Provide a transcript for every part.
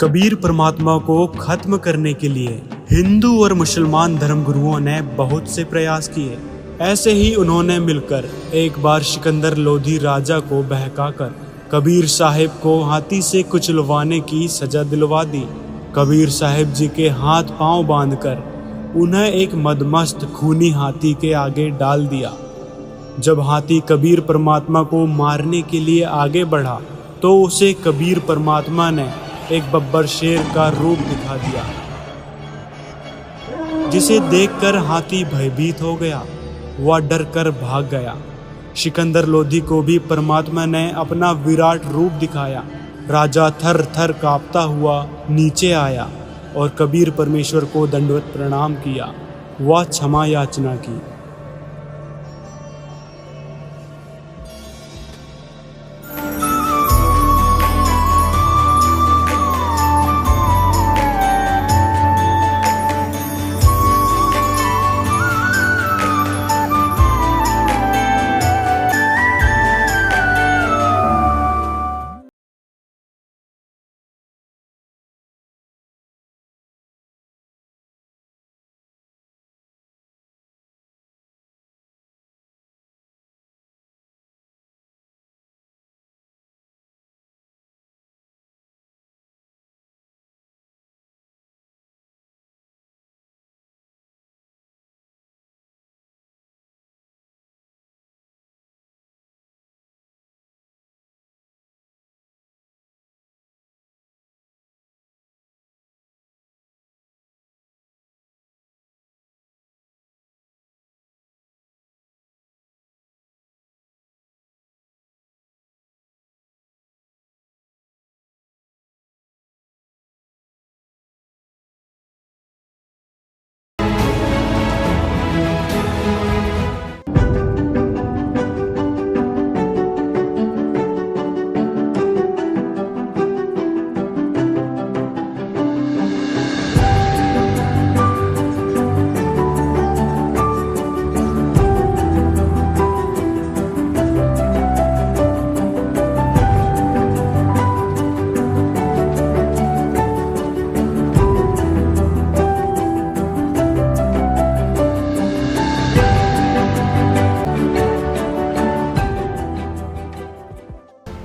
कबीर परमात्मा को खत्म करने के लिए हिंदू और मुसलमान धर्मगुरुओं ने बहुत से प्रयास किए। ऐसे ही उन्होंने मिलकर एक बार सिकंदर लोधी राजा को बहकाकर कबीर साहिब को हाथी से कुचलवाने की सजा दिलवा दी। कबीर साहिब जी के हाथ पांव बांधकर उन्हें एक मदमस्त खूनी हाथी के आगे डाल दिया। जब हाथी कबीर परमात्मा को मारने के लिए आगे बढ़ा तो उसे कबीर परमात्मा ने एक बब्बर शेर का रूप दिखा दिया, जिसे देखकर हाथी भयभीत हो गया। वह डर कर भाग गया। सिकंदर लोधी को भी परमात्मा ने अपना विराट रूप दिखाया। राजा थर थर कांपता हुआ नीचे आया और कबीर परमेश्वर को दंडवत प्रणाम किया। वह क्षमा याचना की।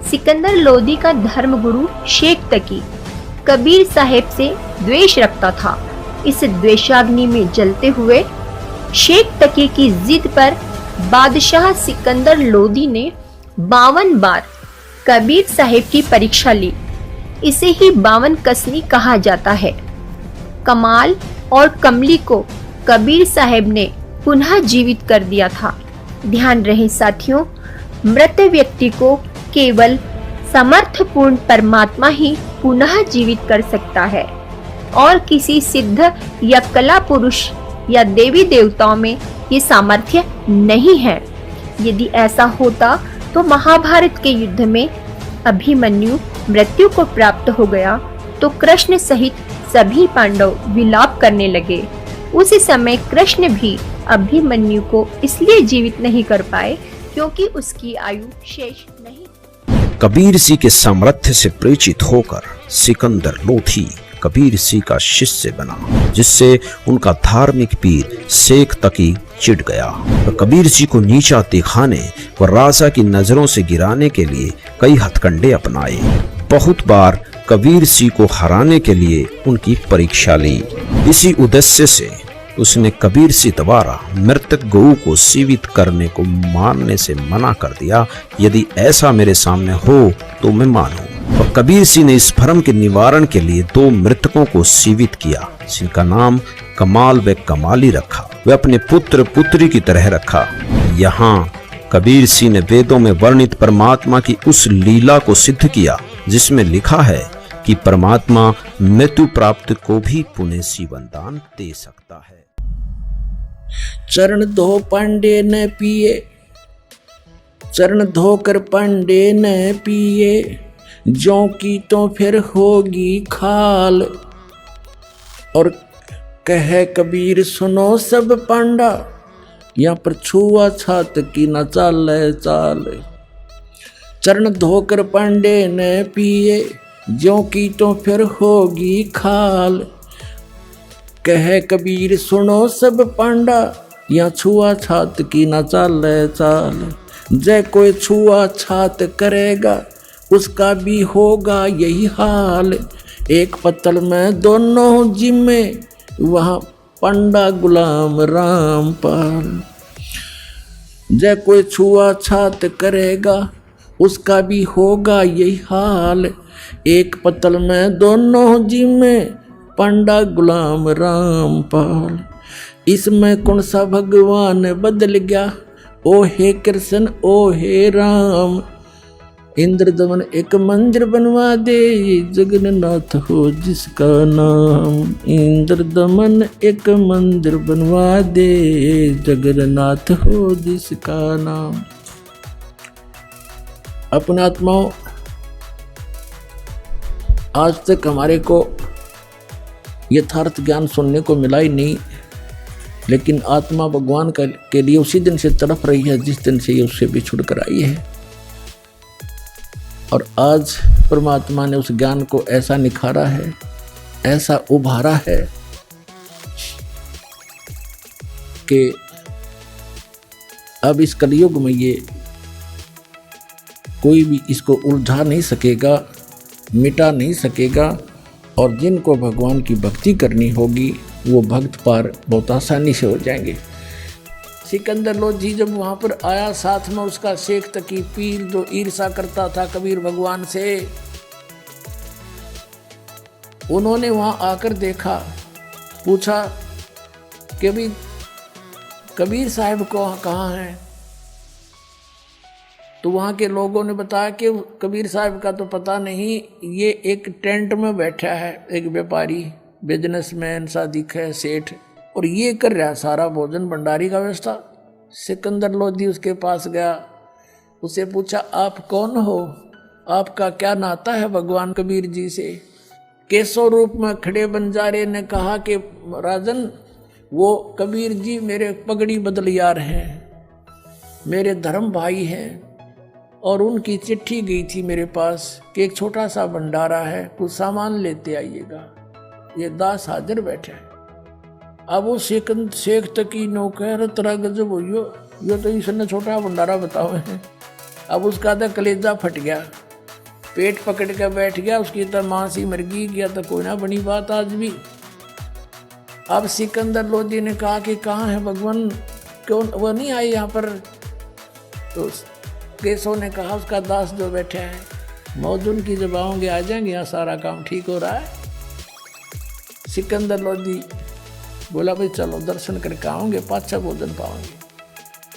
सिकंदर लोधी का धर्मगुरु शेख तकी कबीर साहिब से द्वेष रखता था। इस द्वेषाग्नि में जलते हुए शेख तकी की जिद पर बादशाह सिकंदर लोधी ने 52 बार कबीर साहिब की परीक्षा ली। इसे ही 52 कसनी कहा जाता है। कमाल और कमली को कबीर साहिब ने पुनः जीवित कर दिया था। ध्यान रहे साथियों, मृत व्यक्ति को केवल समर्थपूर्ण परमात्मा ही पुनः जीवित कर सकता है और किसी सिद्ध या कला पुरुष या देवी देवताओं में ये सामर्थ्य नहीं है। यदि ऐसा होता तो महाभारत के युद्ध में अभिमन्यु मृत्यु को प्राप्त हो गया तो कृष्ण सहित सभी पांडव विलाप करने लगे। उसी समय कृष्ण भी अभिमन्यु को इसलिए जीवित नहीं कर पाए क्योंकि उसकी आयु शेष नहीं। कबीर सिंह के सामर्थ्य से प्रेरित होकर सिकंदर लोधी कबीर सिंह का शिष्य बना, जिससे उनका धार्मिक पीर शेख तकी चिढ़ गया। कबीर सिंह को नीचा दिखाने व राजा की नजरों से गिराने के लिए कई हथकंडे अपनाए। बहुत बार कबीर सिंह को हराने के लिए उनकी परीक्षा ली। इसी उद्देश्य से उसने कबीर सिंह द्वारा मृतक गऊ को जीवित करने को मानने से मना कर दिया। यदि ऐसा मेरे सामने हो तो मैं मानूं। और कबीर सिंह ने इस भ्रम के निवारण के लिए 2 मृतकों को जीवित किया, जिनका नाम कमाल व कमाली रखा। वे अपने पुत्र पुत्री की तरह रखा। यहाँ कबीर सिंह ने वेदों में वर्णित परमात्मा की उस लीला को सिद्ध किया जिसमें लिखा है कि परमात्मा मृत्यु प्राप्त को भी पुण्य जीवन दान दे सकता है। चरण धो पांडे न पिए, चरण धोकर पांडे न पिए, ज्यों की तो फिर होगी खाल। और कह कबीर सुनो सब पांडा, यहाँ पर छुआ छात की न चाल चाल। चरण धोकर पांडे न पिए, ज्यों की तो फिर होगी खाल। कहे कबीर सुनो सब पांडा, या छुआ छात की न चाले चाल। जय कोई छुआ छात करेगा, उसका भी होगा यही हाल। एक पत्तल में दोनों जिम्मे, वहाँ पंडा गुलाम रामपाल। जय कोई छुआ छात करेगा, उसका भी होगा यही हाल। एक पत्तल में दोनों जिम्मे, पंडा गुलाम रामपाल। इसमें कौन सा भगवान बदल गया, ओ हे कृष्ण ओ हे राम। इंद्र दमन एक मंदिर बनवा दे, जगन्नाथ हो जिसका नाम। इंद्र दमन एक मंदिर बनवा दे, जगन्नाथ हो जिसका नाम। अपने आत्माओं, आज तक हमारे को यथार्थ ज्ञान सुनने को मिला ही नहीं, लेकिन आत्मा भगवान के लिए उसी दिन से तड़प रही है जिस दिन से ये उससे बिछुड़ कर आई है। और आज परमात्मा ने उस ज्ञान को ऐसा निखारा है, ऐसा उभारा है कि अब इस कलयुग में ये कोई भी इसको उलझा नहीं सकेगा, मिटा नहीं सकेगा। और जिनको भगवान की भक्ति करनी होगी वो भक्त पार बहुत आसानी से हो जाएंगे। सिकंदर लोधी जब वहाँ पर आया, साथ में उसका शेख तकी पीर जो ईर्षा करता था कबीर भगवान से, उन्होंने वहाँ आकर देखा, पूछा कि भी कबीर साहब को कहाँ हैं। तो वहाँ के लोगों ने बताया कि कबीर साहब का तो पता नहीं, ये एक टेंट में बैठा है, एक व्यापारी बिजनेसमैन सा दिखे सेठ, और ये कर रहा सारा भोजन भंडारी का व्यवस्था। सिकंदर लोधी उसके पास गया, उसे पूछा आप कौन हो, आपका क्या नाता है भगवान कबीर जी से। केशव रूप में खड़े बंजारे ने कहा कि राजन, वो कबीर जी मेरे पगड़ी बदलियार हैं, मेरे धर्म भाई हैं, और उनकी चिट्ठी गई थी मेरे पास कि एक छोटा सा भंडारा है, कुछ सामान लेते आइएगा। ये दास हाजिर बैठे हैं। अब वो शेख तकी नौकर तरह गजब हो, यो तो इसने छोटा भंडारा बताओ है। अब उसका तो कलेजा फट गया, पेट पकड़ के बैठ गया, उसकी तो मांसी मर गया तो कोई ना बनी बात आज भी। अब सिकंदर लोधी ने कहा कि कहाँ है भगवान, क्यों वो नहीं आए यहाँ पर। तो केशव ने कहा उसका दास जो बैठे हैं मौज उनकी जब आओगे आ जाएंगे, यहाँ सारा काम ठीक हो रहा है। सिकंदर लोधी बोला भाई चलो दर्शन करके आओगे, पाछा भोजन पाओगे।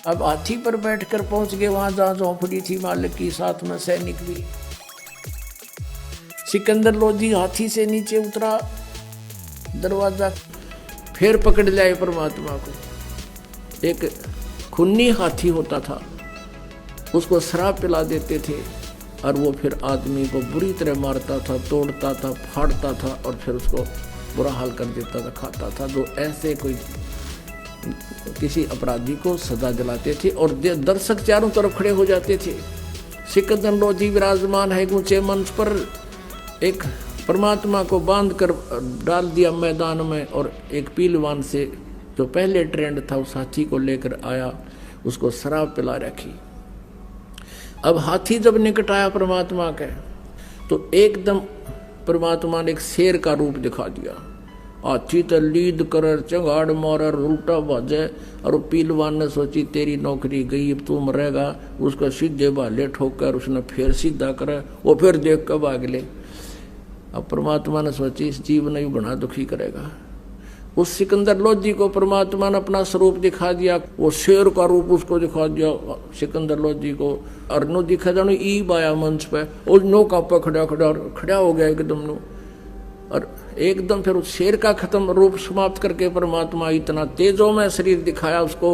अब हाथी पर बैठकर पहुंच गए वहां जहाँ झोंपड़ी थी मालिक की, साथ में सैनिक भी। सिकंदर लोधी हाथी से नीचे उतरा, दरवाजा फिर पकड़ लाए परमात्मा को। एक खूनी हाथी होता था, उसको शराब पिला देते थे और वो फिर आदमी को बुरी तरह मारता था, तोड़ता था, फाड़ता था और फिर उसको बुरा हाल कर देता था, खाता था। तो ऐसे कोई किसी अपराधी को सजा दिलाते थे और दर्शक चारों तरफ खड़े हो जाते थे। सिकंदर लोधी विराजमान है ऊंचे मंच पर, एक परमात्मा को बांध कर डाल दिया मैदान में और एक पीलवान से जो पहले ट्रेंड था उस हाथी को लेकर आया, उसको शराब पिला रखी। अब हाथी जब निकट आया परमात्मा के, तो एकदम परमात्मा ने एक शेर का रूप दिखा दिया। हाथी तो लीद कर चंगाड़ मार उल्टा भाजे, और पीलवान ने सोची तेरी नौकरी गई, अब तू मरेगा। उसको सीधे भाले ठोकर उसने फिर सीधा करे, वो फिर देख कर भाग ले। अब परमात्मा ने सोची इस जीव ने भी बड़ा दुखी करेगा। उस सिकंदर लोधी को परमात्मा ने अपना स्वरूप दिखा दिया, वो शेर का रूप उसको दिखा दिया सिकंदर लोधी को। और नो दिखा जानो ईब आया मंच पे, उस नौका पर खड़ा हो गया एकदम नो, और एकदम फिर उस शेर का खत्म रूप समाप्त करके परमात्मा इतना तेजों में शरीर दिखाया उसको,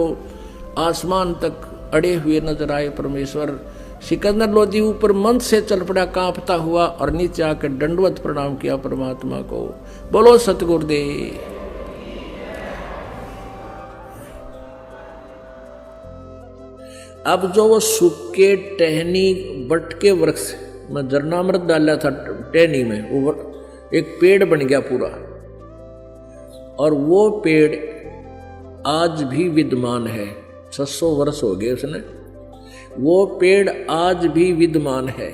आसमान तक अड़े हुए नजर आए परमेश्वर। सिकंदर लोधी ऊपर मंच से चल पड़ा कांपता हुआ और नीचे आकर दंडवत प्रणाम किया परमात्मा को। बोलो सतगुरुदेव। अब जो वो सूखे टहनी बट के वृक्ष में झरनामृत डाला था टहनी में वो एक पेड़ बन गया पूरा, और वो पेड़ आज भी विद्यमान है। 600 वर्ष हो गए उसने, वो पेड़ आज भी विद्यमान है।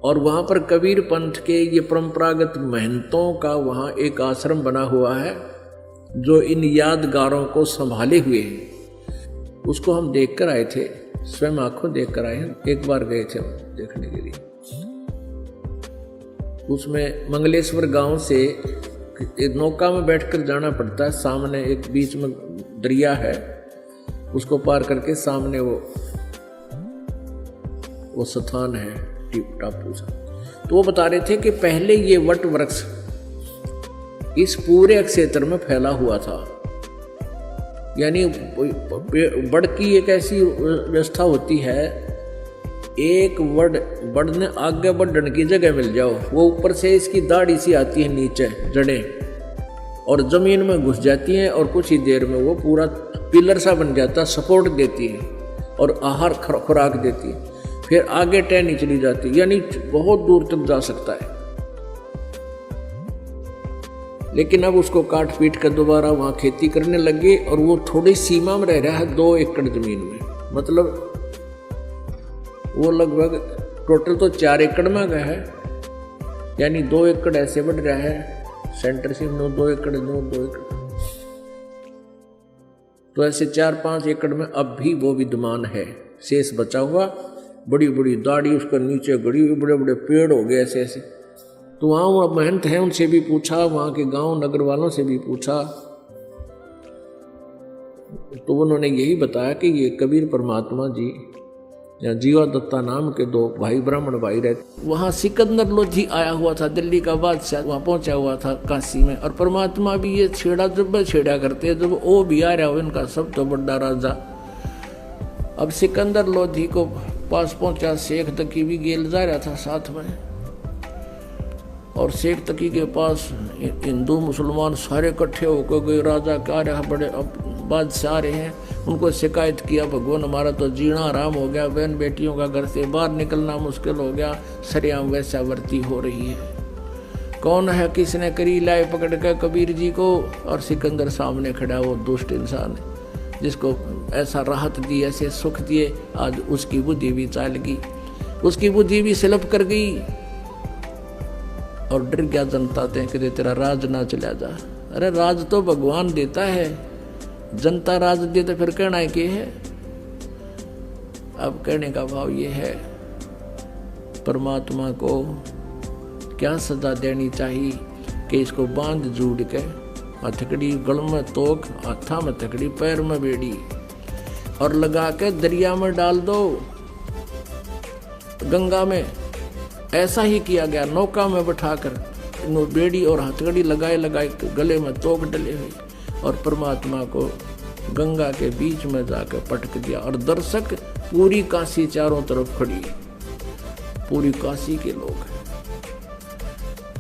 और वहां पर कबीर पंथ के ये परंपरागत महंतों का वहां एक आश्रम बना हुआ है जो इन यादगारों को संभाले हुए है। उसको हम देख कर आए थे, स्वयं आंखों देख कर आए हैं, एक बार गए थे हम देखने के लिए। उसमें मंगलेश्वर गांव से एक नौका में बैठकर जाना पड़ता है, सामने एक बीच में दरिया है, उसको पार करके सामने वो स्थान है टापू सा। तो वो बता रहे थे कि पहले ये वट वृक्ष इस पूरे क्षेत्र में फैला हुआ था, यानी बड़ की एक ऐसी व्यवस्था होती है, एक बड़ ने आगे बढ़ने की जगह मिल जाओ, वो ऊपर से इसकी दाढ़ी सी आती है नीचे जड़ें, और जमीन में घुस जाती हैं, और कुछ ही देर में वो पूरा पिलर सा बन जाता, सपोर्ट देती है और आहार खुराक देती है, फिर आगे टहनी चली जाती है, यानी बहुत दूर तक जा सकता है। लेकिन अब उसको काट पीट कर दोबारा वहां खेती करने लगे, और वो थोड़ी सीमा में रह रहा है 2 एकड़ जमीन में, मतलब वो लगभग टोटल तो 4 एकड़ में गया है, यानी 2 एकड़ ऐसे बढ़ रहा है, सेंटर से 2 एकड़ 2 एकड़, तो ऐसे 4-5 एकड़ में अब भी वो विद्यमान है, शेष बचा हुआ। बड़ी बड़ी दाढ़ी उसका नीचे गड़ी हुई, बड़े बड़े पेड़ हो गए ऐसे ऐसे। तो वहाँ वो महंत हैं, उनसे भी पूछा, वहाँ के गांव नगर वालों से भी पूछा, तो उन्होंने यही बताया कि ये कबीर परमात्मा जी या जीवा दत्ता नाम के 2 भाई ब्राह्मण भाई रहते। वहाँ सिकंदर लोधी आया हुआ था, दिल्ली का बादशाह वहाँ पहुंचा हुआ था काशी में, और परमात्मा भी ये छेड़ा जब छेड़ा करते, जब वो भी आ रहा हो इनका सब तो बड़ा राजा। अब सिकंदर लोधी को पास पहुंचा, शेख तकी भी गेल जा रहा था साथ में, और शेख तकी के पास हिंदू मुसलमान सारे इकट्ठे होकर गए, राजा क्या रहा, बड़े अब बादशाह रहे हैं, उनको शिकायत किया, भगवान हमारा तो जीना आराम हो गया, बहन बेटियों का घर से बाहर निकलना मुश्किल हो गया, सरेआम वैश्यावृत्ति हो रही है, कौन है, किसने करी, लाए पकड़ कर कबीर जी को। और सिकंदर सामने खड़ा, वो दुष्ट इंसान है जिसको ऐसा राहत दी, ऐसे सुख दिए, आज उसकी बुद्धि भी चाल गई, उसकी बुद्धि भी स्लिप कर गई, और डर गया जनता से कि तेरा राज ना चला जा। अरे राज तो भगवान देता है, जनता राज दे तो फिर कहना के है। अब कहने का भाव ये है, परमात्मा को क्या सजा देनी चाहिए कि इसको बांध जूड़ के, हथकड़ी गल में तोक, हाथा में थकड़ी, पैर में बेड़ी, और लगा के दरिया में डाल दो, गंगा में। ऐसा ही किया गया, नौका में बैठाकर बेड़ी और हथकड़ी लगाए गले में तोक डले हुए, और परमात्मा को गंगा के बीच में जाकर पटक दिया। और दर्शक पूरी काशी चारों तरफ खड़ी, पूरी काशी के लोग।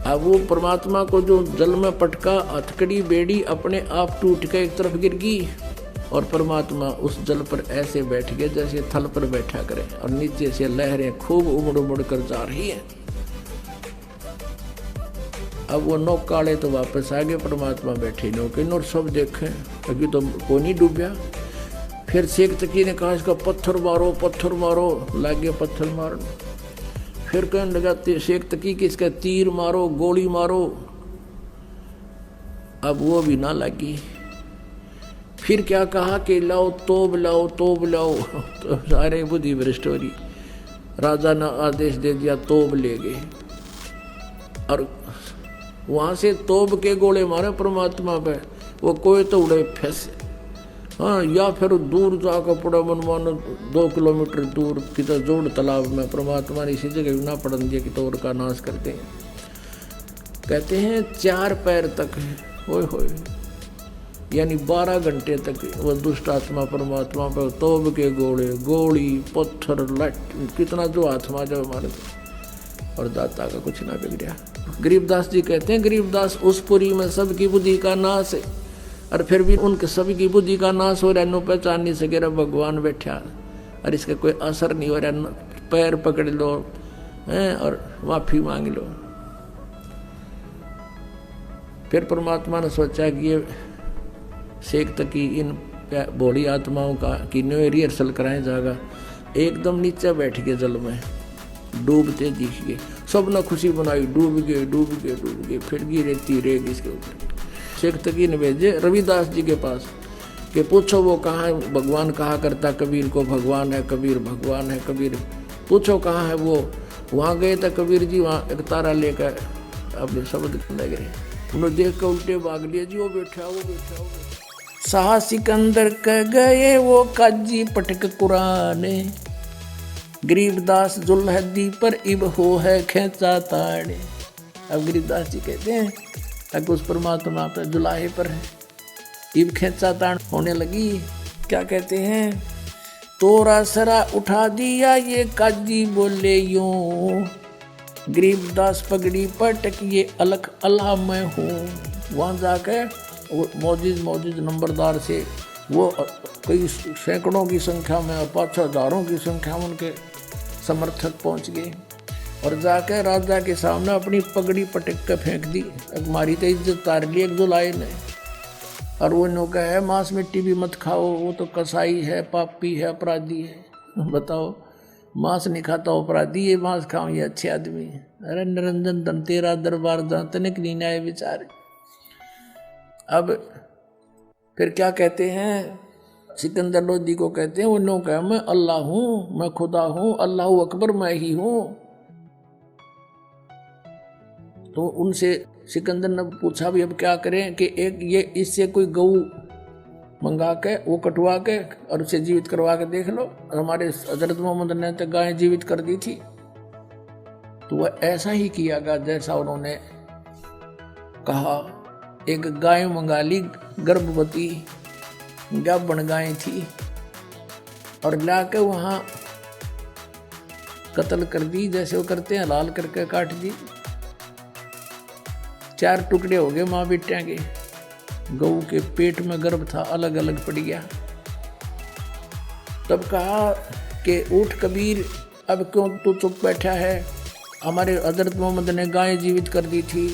अब वो परमात्मा को जो जल में पटका, हथकड़ी बेड़ी अपने आप टूट के एक तरफ गिर गई, और परमात्मा उस जल पर ऐसे बैठ गए जैसे थल पर बैठा करे, और नीचे से लहरें खूब उमड़ उमड़ कर जा रही हैं। अब वो नौकाले तो वापस आ गए, परमात्मा बैठे नौके, और सब देखे अभी तो कोई नहीं डूबया। फिर शेख तकी ने कहा इसका पत्थर मारो, लागे पत्थर मारना। फिर कहने लगा शेख तकी कि इसका तीर मारो, गोली मारो। अब वो भी ना लगी। फिर क्या कहा कि लाओ तोब लाओ। तो सारे बुद्धि भ्रष्ट हो रही, राजा ने आदेश दे दिया, तोब ले गए, और वहां से तोब के गोले मारे परमात्मा पे। वो कोई तो उड़े फंसे, हाँ, या फिर दूर जाकर पड़ा, मनमानो 2 किलोमीटर दूर कितना जोड़ तालाब में परमात्मा ने इसी जगह ना पड़न दिया कि तोड़ का नाश करते हैं। कहते हैं 4 पैर तक है, ओए होए, यानी 12 घंटे तक वो दुष्ट आत्मा परमात्मा पर तोब के गोले, गोली, पत्थर, लट, कितना जो आत्मा जब मारे, और दाता का कुछ ना बिगड़ा। गरीबदास जी कहते हैं, गरीबदास उस पुरी में सबकी बुद्धि का नाश है, और फिर भी उनके सभी की बुद्धि का नाश हो रहा है, नो पहचान नहीं सके रहा भगवान बैठा, और इसका कोई असर नहीं हो रहा। पैर पकड़ लो, हैं और माफी मांग लो। फिर परमात्मा ने सोचा कि ये शेख तकी इन भोली आत्माओं का कि न्यू रिहर्सल कराए जाएगा। एकदम नीचे बैठ गए जल में, डूबते दिख गए। सब ने खुशी बनाई, डूब गए डूब गए डूब गए। फिर गिरती रेग इसके ऊपर। शेख तकी ने भेजे रविदास जी के पास कि पूछो वो कहाँ है, भगवान कहा करता कबीर को भगवान है कबीर, भगवान है कबीर, पूछो कहाँ है वो। वहाँ गए तो कबीर जी वहाँ एक तारा लेकर अपने शब्द लग रहे। उन्होंने देख कर उल्टे भाग लिया जी, वो बैठा वो बैठा वो बैठा। शाह सिकंदर कह गए वो काजी पटक कुराने, गरीबदास जुल्हदी पर इब हो है खेचा ताड़े। अब गरीबदास जी कहते हैं अगर उस परमात्मा पर जुलाहे पर है, इब खेचा ताड़ होने लगी। क्या कहते हैं, तोरा सरा उठा दिया ये काजी बोले यूं, गरीबदास पगड़ी पर टकिए अलख अल्लाह मैं हूँ। वहाँ जाकर मौजूद नंबरदार से वो कई सैकड़ों की संख्या में और 500 हजारों की संख्या में उनके समर्थक पहुँच गए और जाकर राजा के सामने अपनी पगड़ी पटक कर फेंक दी। हमारी तो इज्जत तार ली एक जुलाई ने। और वो नो कहा है मांस मिट्टी भी मत खाओ, वो तो कसाई है, पापी है, अपराधी है। बताओ, मांस नहीं खाता अपराधी, ये मांस खाओ ये अच्छे आदमी है। अरे निरंजन धन तेरा दरबार जहाँ तनिक नहीं न्याय विचार। अब फिर क्या कहते हैं, सिकंदर लोधी को कहते हैं, वो नो कहा मैं अल्लाह हूँ, मैं खुदा हूँ, अल्लाह अकबर मैं ही हूँ। तो उनसे सिकंदर ने पूछा भी अब क्या करें कि एक ये इससे कोई गऊ मंगा के वो कटवा के और उसे जीवित करवा के देख लो। हमारे हजरत मोहम्मद ने तो गायें जीवित कर दी थी। तो वह ऐसा ही कियागा जैसा उन्होंने कहा। एक गाय मंगा ली, गर्भवती गाभण गाय थी, और लाके वहाँ कत्ल कर दी, जैसे वो करते हैं लाल करके काट दी। 4 टुकड़े हो गए माँ बेटिया के। गऊ के पेट में गर्भ था, अलग अलग पड़ गया। तब कहा कि उठ कबीर, अब क्यों तू चुप बैठा है? हमारे हजरत मोहम्मद ने गाय जीवित कर दी थी,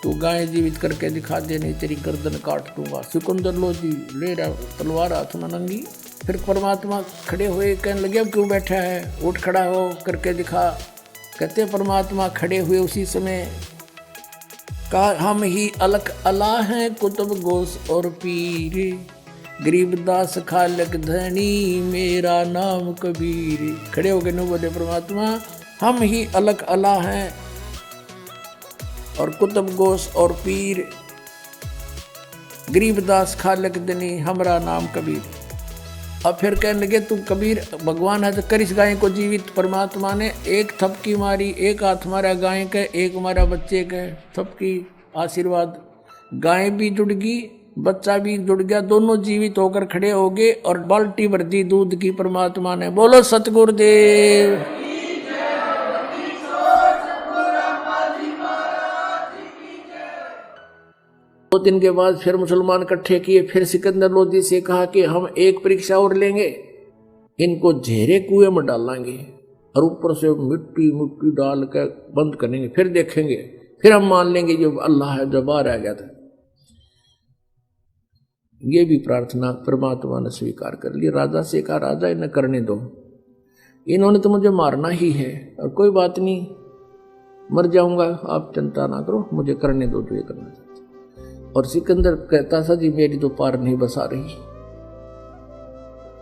तू गाय जीवित करके दिखा दे, नहीं तेरी गर्दन काट दूंगा। सिकंदर लोधी ले रहा तलवार हाथ में नंगी। फिर परमात्मा खड़े हुए कहने लगे अब क्यों बैठा है, उठ खड़ा हो करके दिखा। कहते परमात्मा खड़े हुए उसी समय कहा हम ही अलख अला हैं कुतुब गोस और पीर, गरीबदास खालक धनी मेरा नाम कबीर। खड़े हो गए न बोले परमात्मा हम ही अलख अला हैं और कुतुब गोस और पीर, गरीबदास खालक धनी हमारा नाम कबीर। अब फिर कहने लगे तू कबीर भगवान है तो कर इस गाय को जीवित। परमात्मा ने एक थपकी मारी, एक हाथ मारा गाय के, एक मारा बच्चे के। थपकी आशीर्वाद, गाय भी जुड़ गई, बच्चा भी जुड़ गया, दोनों जीवित होकर खड़े हो गए और बाल्टी भर दी दूध की परमात्मा ने। बोलो सतगुरुदेव। दो दिन के बाद फिर मुसलमान इकट्ठे किए। फिर सिकंदर लोधी से कहा कि हम एक परीक्षा और लेंगे, इनको झेरे कुएं में डालेंगे और ऊपर से मिट्टी मिट्टी डाल कर बंद करेंगे, फिर देखेंगे, फिर हम मान लेंगे जो अल्लाह है जो बाहर आ गया था। ये भी प्रार्थना परमात्मा ने स्वीकार कर ली। राजा से कहा राजा इन्हें करने दो, इन्होंने तो मुझे मारना ही है और कोई बात नहीं मर जाऊंगा, आप चिंता ना करो, मुझे करने दो जो ये करना चाहते। और सिकंदर कहता था जी मेरी तो पार नहीं बसा रही,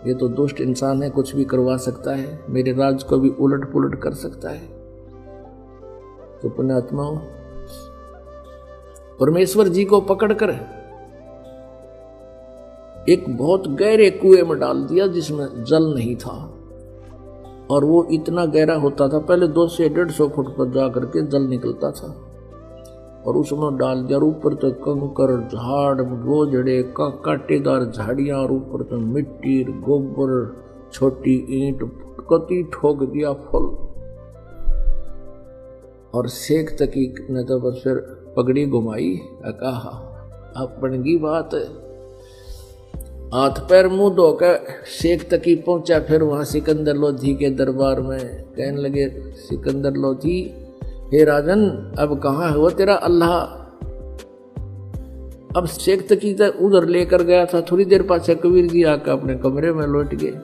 ये तो दुष्ट इंसान है, कुछ भी करवा सकता है, मेरे राज को भी उलट पुलट कर सकता है। तो पुण्यात्माओं परमेश्वर जी को पकड़कर एक बहुत गहरे कुएं में डाल दिया जिसमें जल नहीं था, और वो इतना गहरा होता था, पहले 200 से 150 फुट पर जा करके जल निकलता था, और उसमें डाल दिया। ऊपर तो कंकर झाड़ गोजड़े कांटेदार झाड़ियां, और ऊपर तो मिट्टी गोबर छोटी ईंट कति ठोक दिया फल। और शेख तकी ने तो बस फिर पगड़ी घुमाई, कहा अब बन गई बात। हाथ पैर मुंह धोकर शेख तकी पहुंचा। फिर वहां सिकंदर लोधी के दरबार में कहने लगे, सिकंदर लोधी, हे राजन, अब कहाँ है वो तेरा अल्लाह? अब शेख तकी उधर लेकर गया था। थोड़ी देर पाछे कबीर जी आकर अपने कमरे में लौट गए।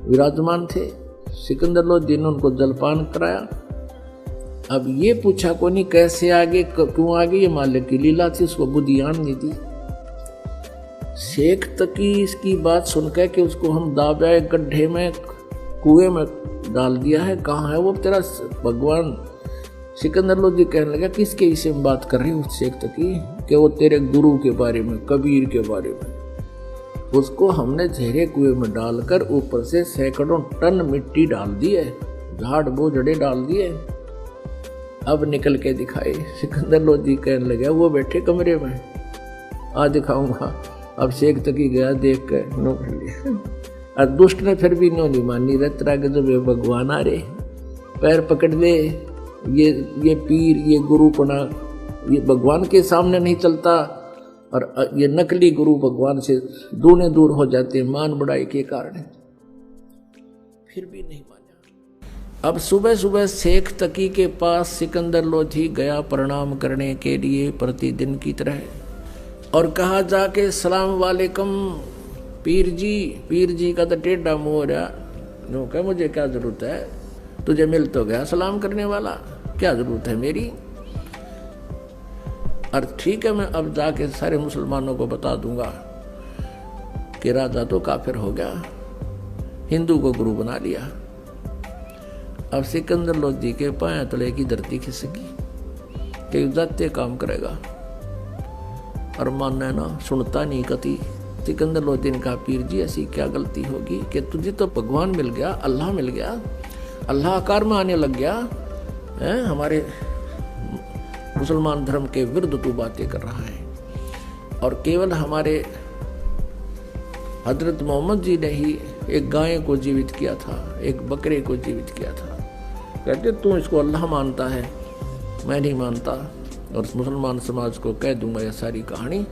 विराजमान थे। सिकंदर लोधी ने उनको जलपान कराया। अब ये पूछा को नहीं कैसे आगे, क्यों आगे, ये मालिक की लीला थी, उसको बुद्धियान नहीं थी। शेख तकी इसकी बात सुनकर कि उसको हम दाबे गड्ढे में, कुएं में डाल दिया है, कहाँ है वो तेरा भगवान? सिकंदर लोधी कहने लगा, किसके विषय में बात कर रही हूँ शेख तकी? कि वो तेरे गुरु के बारे में, कबीर के बारे में। उसको हमने झेरे कुएं में डालकर ऊपर से सैकड़ों टन मिट्टी डाल दी है, झाड़ बोझड़े डाल दिए, अब निकल के दिखाए। सिकंदर लोधी कहने लगा, वो बैठे कमरे में, आ दिखाऊंगा। अब शेख तकी गया, देख कर नोट लिया। और दुष्ट ने फिर भी नो नहीं मानी, रतरा के जब भगवान आ रहे, पैर पकड़ दे, ये पीर, ये गुरु पना, ये भगवान के सामने नहीं चलता, और ये नकली गुरु भगवान से दूने दूर हो जाते हैं मान बढ़ाई के कारण। फिर भी नहीं माना। अब सुबह सुबह शेख तकी के पास सिकंदर लोधी गया प्रणाम करने के लिए प्रतिदिन की तरह, और कहा जाके, सलाम वालेकुम पीर जी। पीर जी का तो टेढ़ा मुंह हो रहा, नो कह मुझे क्या जरूरत है, तुझे मिल तो गया सलाम करने वाला, क्या जरूरत है मेरी? और ठीक है, मैं अब जाके सारे मुसलमानों को बता दूंगा कि राजा तो काफिर हो गया, हिंदू को गुरु बना लिया। अब सिकंदर लोधी के पांव तले की धरती खिसकी कि जाते काम करेगा, और मानना ना, सुनता नहीं कति। सिकंदर लोधी ने कहा, पीर जी ऐसी क्या गलती होगी कि तुझे तो भगवान मिल गया, अल्लाह मिल गया, अल्लाह आकार में आने लग गया है, हमारे मुसलमान धर्म के विरुद्ध तू बातें कर रहा है। और केवल हमारे हजरत मोहम्मद जी ने ही एक गाय को जीवित किया था, एक बकरे को जीवित किया था। कहते तू इसको अल्लाह मानता है, मैं नहीं मानता, और मुसलमान समाज को कह दूंगा यह सारी कहानी,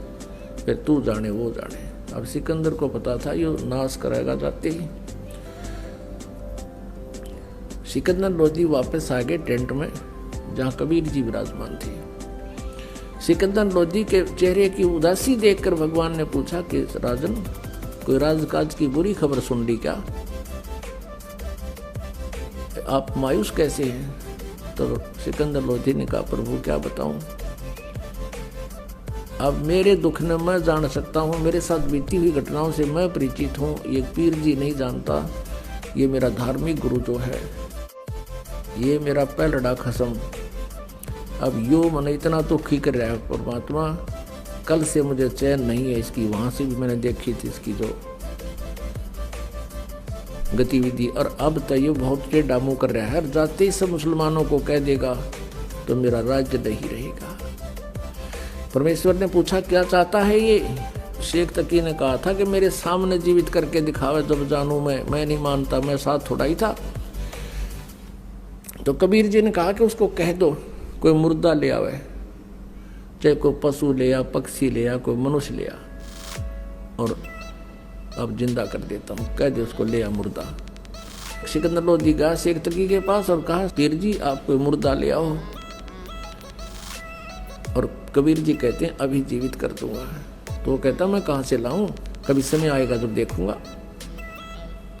फिर तू जाने वो जाने। अब सिकंदर को पता था ये नाश करेगा जाते ही। सिकंदर लोधी वापस आ गए टेंट में जहां कबीर जी विराजमान थे। सिकंदर लोधी के चेहरे की उदासी देखकर भगवान ने पूछा कि राजन, कोई राजकाज की बुरी खबर सुन ली क्या? आप मायूस कैसे हैं? तो सिकंदर लोधी ने कहा, प्रभु क्या बताऊं, अब मेरे दुख न मैं जान सकता हूं, मेरे साथ बीती हुई घटनाओं से मैं परिचित हूं, ये पीर जी नहीं जानता, ये मेरा धार्मिक गुरु जो है, ये मेरा पहलड़ा खसम, अब यो मन इतना दुखी कर रहा है परमात्मा, कल से मुझे चैन नहीं है इसकी। वहां से भी मैंने देखी थी इसकी जो गतिविधि, और अब तो ये बहुत टेढ़ा मुंह कर रहा है, जाते ही सब मुसलमानों को कह देगा तो मेरा राज्य नहीं रहेगा। परमेश्वर ने पूछा क्या चाहता है ये? शेख तकी ने कहा था कि मेरे सामने जीवित करके दिखावे, जब जानू मैं नहीं मानता, मैं साथ थोड़ा ही था। तो कबीर जी ने कहा कि उसको कह दो कोई मुर्दा ले आवे, चाहे कोई पशु ले आ, पक्षी ले आ, कोई मनुष्य ले आ, और अब जिंदा कर देता हूँ, कह दे उसको ले आ मुर्दा। सिकंदर लोधी गया शेख तकी के पास और कहा, पीर जी आप कोई मुर्दा ले आओ। और कबीर जी कहते हैं अभी जीवित कर दूंगा। तो वो कहता मैं कहाँ से लाऊं, कभी समय आएगा जब देखूंगा।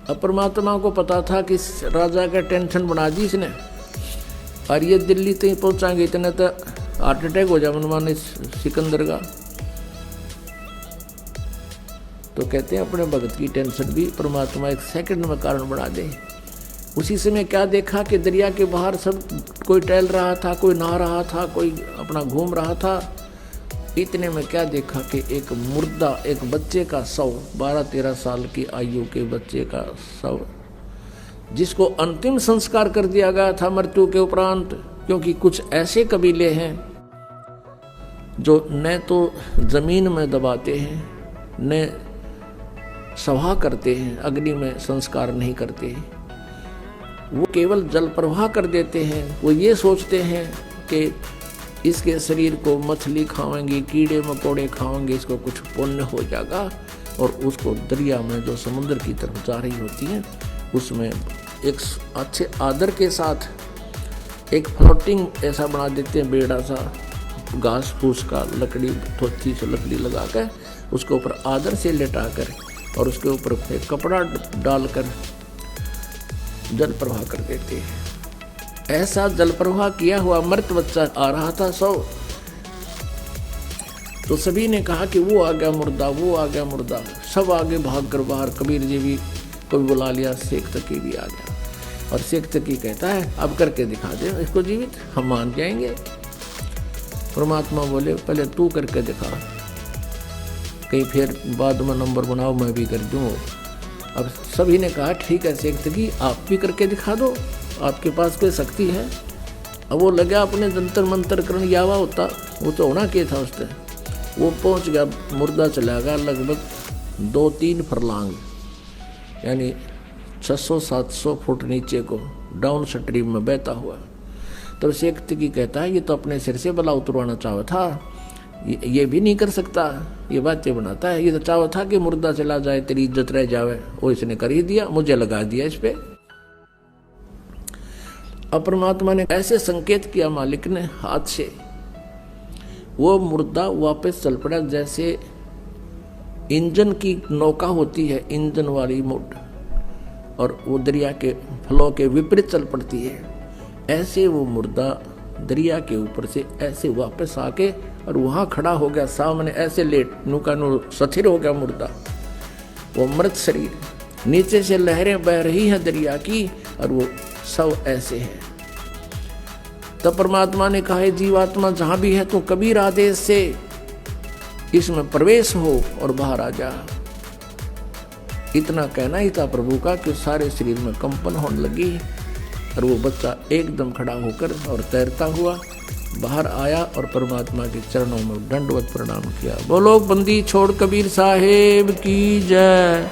अब परमात्मा को पता था कि राजा का टेंशन बना दी इसने, और ये दिल्ली तक पहुंचाएंगे इतने तो हार्ट अटैक हो जाए मनमाने सिकंदर का। तो कहते हैं अपने भगत की टेंशन भी परमात्मा एक सेकंड में कारण बना दे। उसी समय क्या देखा कि दरिया के बाहर सब कोई टहल रहा था, कोई नहा रहा था, कोई अपना घूम रहा था। इतने में क्या देखा कि एक मुर्दा, एक बच्चे का शव, 12-13 साल की आयु के बच्चे का शव, जिसको अंतिम संस्कार कर दिया गया था मृत्यु के उपरांत। क्योंकि कुछ ऐसे कबीले हैं जो न तो जमीन में दबाते हैं, न सभा करते हैं, अग्नि में संस्कार नहीं करते हैं, वो केवल जल प्रवाह कर देते हैं। वो ये सोचते हैं कि इसके शरीर को मछली खाएंगे, कीड़े मकोड़े खाएंगे, इसको कुछ पुण्य हो जाएगा, और उसको दरिया में जो समुद्र की तरफ जा रही होती है उसमें एक अच्छे आदर के साथ एक फ्लोटिंग ऐसा बना देते हैं, बेड़ा सा घास फूस का, लकड़ी थोड़ी सी लकड़ी लगा कर उसके ऊपर आदर से लेटा कर और उसके ऊपर एक कपड़ा डालकर जल प्रवाह कर देते हैं। ऐसा जल प्रवाह किया हुआ मृत बच्चा आ रहा था तो सभी ने कहा कि वो आ गया मुर्दा, वो आ गया मुर्दा। सब आगे भाग कर बाहर, कबीर जी भी को भी बुला लिया, शेख तकी भी आ गया। और शेख तकी कहता है अब करके दिखा दे इसको जीवित, हम मान जाएंगे। परमात्मा बोले पहले तू करके दिखा, कहीं फिर बाद में नंबर बनाओ मैं भी कर दूँ। अब सभी ने कहा ठीक है शेख तकी आप भी करके दिखा दो, आपके पास कोई शक्ति है। अब वो लगा अपने जंतर मंतर करण यावा होता, वो तो होना क्या था उससे। वो पहुंच गया, मुर्दा चला गया लगभग 2-3 फरलांग यानी 600-700 फुट नीचे को डाउन स्ट्रीम में बहता हुआ। तब शेख तकी कहता है ये तो अपने सिर से बला उतरवाना चाहा था, ये भी नहीं कर सकता, ये बातें बनाता है। ये तो चाहा था कि मुर्दा चला जाए, तेरी इज्जत रह जावे, वो इसने कर ही दिया, मुझे लगा दिया इस पे। अब परमात्मा ने ऐसे संकेत किया मालिक ने हाथ से, वो मुर्दा वापस चल पड़ा जैसे इंजन की नौका होती है, इंजन वाली मोट, और वो दरिया के फ्लो के विपरीत चल पड़ती है। ऐसे वो मुर्दा दरिया के ऊपर से ऐसे वापस आके और वहाँ खड़ा हो गया सामने, ऐसे लेट नुका नु स्थिर हो गया मुर्दा। वो मृत शरीर, नीचे से लहरें बह रही हैं दरिया की और वो सब ऐसे है। तब परमात्मा ने कहा जीवात्मा जहां भी है तू कबीर आदेश से इसमें प्रवेश हो और बाहर आ जा। इतना कहना ही था प्रभु का कि सारे शरीर में कंपन होने लगी और वो बच्चा एकदम खड़ा होकर और तैरता हुआ बाहर आया और परमात्मा के चरणों में दंडवत प्रणाम किया। बोलो बंदी छोड़ कबीर साहेब की जय।